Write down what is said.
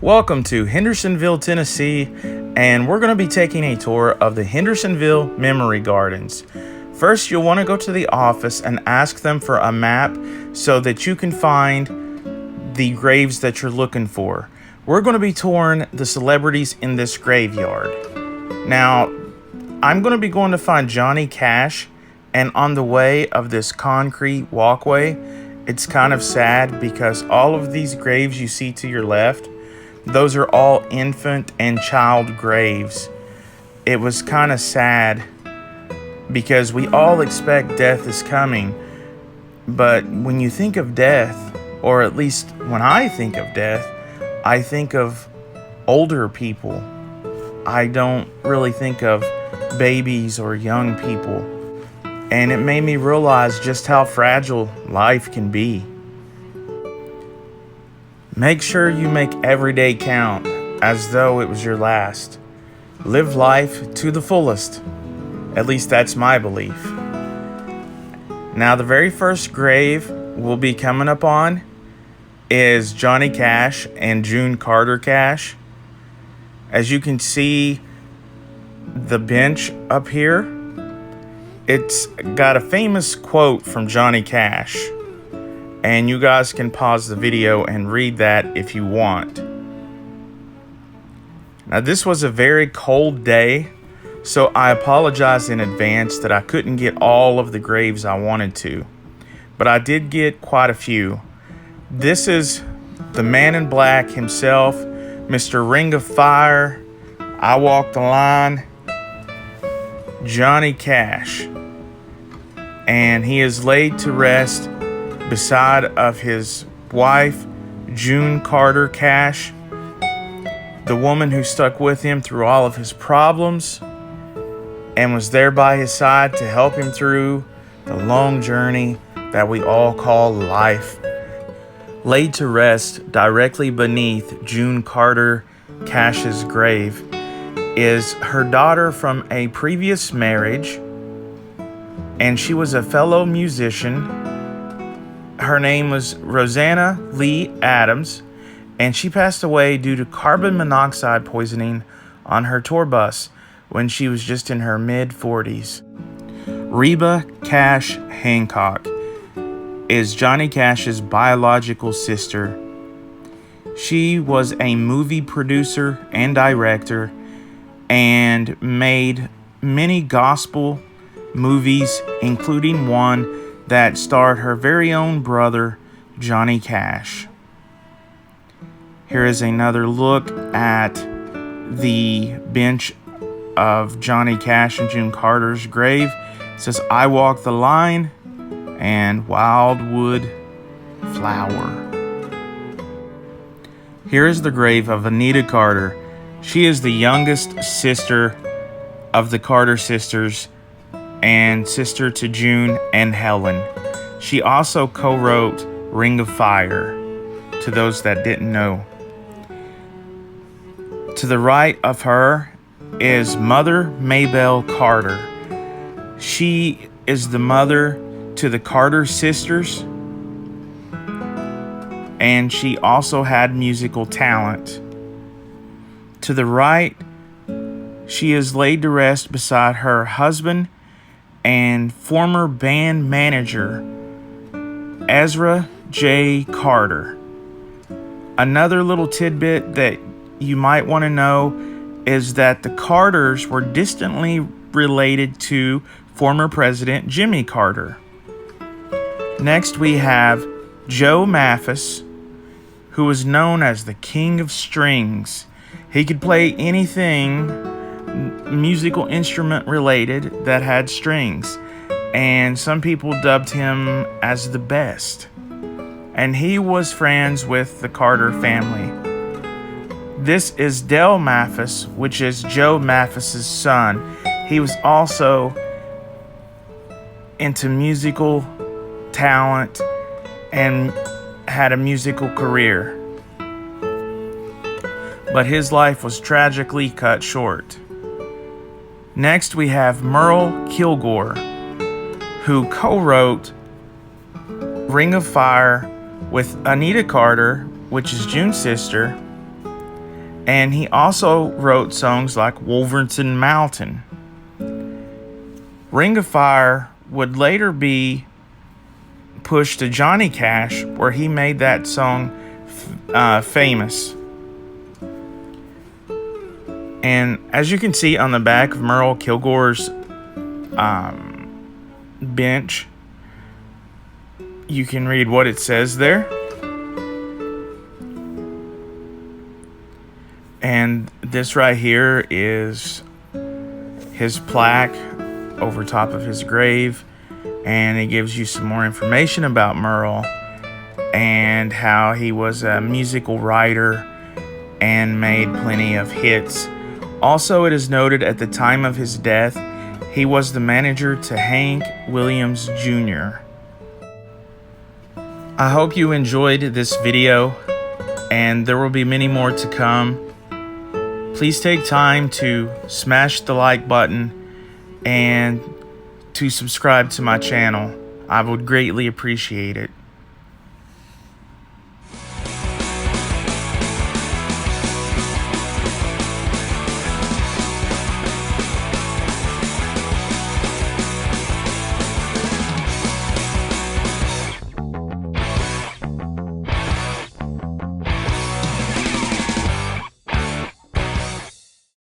Welcome to Hendersonville, Tennessee, and we're going to be taking a tour of the Hendersonville Memory Gardens. First, you'll want to go to the office and ask them for a map so that you can find the graves that you're looking for. We're going to be touring the celebrities in this graveyard. Now, I'm going to be going to find Johnny Cash, and on the way of this concrete walkway, it's kind of sad because all of these graves you see to your left, those are all infant and child graves. It was kind of sad because we all expect death is coming. But when you think of death, or at least when I think of death, I think of older people. I don't really think of babies or young people. And it made me realize just how fragile life can be. Make sure you make every day count as though it was your last. Live life to the fullest. At least that's my belief. Now, the very first grave we'll be coming up on is Johnny Cash and June Carter Cash. As you can see, the bench up here, it's got a famous quote from Johnny Cash. And you guys can pause the video and read that if you want. Now, this was a very cold day, so I apologize in advance that I couldn't get all of the graves I wanted to. But I did get quite a few. This is the man in black himself, Mr. Ring of Fire, I Walk the Line, Johnny Cash. And he is laid to rest beside of his wife, June Carter Cash, the woman who stuck with him through all of his problems and was there by his side to help him through the long journey that we all call life. Laid to rest directly beneath June Carter Cash's grave is her daughter from a previous marriage, and she was a fellow musician. Her name was Rosanna Lee Adams, and she passed away due to carbon monoxide poisoning on her tour bus when she was just in her mid-40s. Reba Cash Hancock is Johnny Cash's biological sister. She was a movie producer and director and made many gospel movies, including one that starred her very own brother, Johnny Cash. Here is another look at the bench of Johnny Cash and June Carter's grave. It says, I Walk the Line and Wildwood Flower. Here is the grave of Anita Carter. She is the youngest sister of the Carter sisters and sister to June and Helen. She also co-wrote Ring of Fire, to those that didn't know. To the right of her is Mother Maybelle Carter. She is the mother to the Carter sisters, and she also had musical talent. To the right, she is laid to rest beside her husband and former band manager, Ezra J. Carter. Another little tidbit that you might want to know is that the Carters were distantly related to former President Jimmy Carter. Next, we have Joe Mathis, who was known as the King of Strings. He could play anything musical instrument related that had strings, and some people dubbed him as the best. And he was friends with the Carter family. This is Del Mathis, which is Joe Mathis's son. He was also into musical talent and had a musical career. But his life was tragically cut short. Next, we have Merle Kilgore, who co-wrote Ring of Fire with Anita Carter, which is June's sister, And he also wrote songs like Wolverton Mountain. Ring of Fire would later be pushed to Johnny Cash, where he made that song famous. And as you can see on the back of Merle Kilgore's bench, you can read what it says there. And this right here is his plaque over top of his grave. And it gives you some more information about Merle and how he was a musical writer and made plenty of hits. Also, it is noted at the time of his death, he was the manager to Hank Williams Jr. I hope you enjoyed this video, and there will be many more to come. Please take time to smash the like button and to subscribe to my channel. I would greatly appreciate it.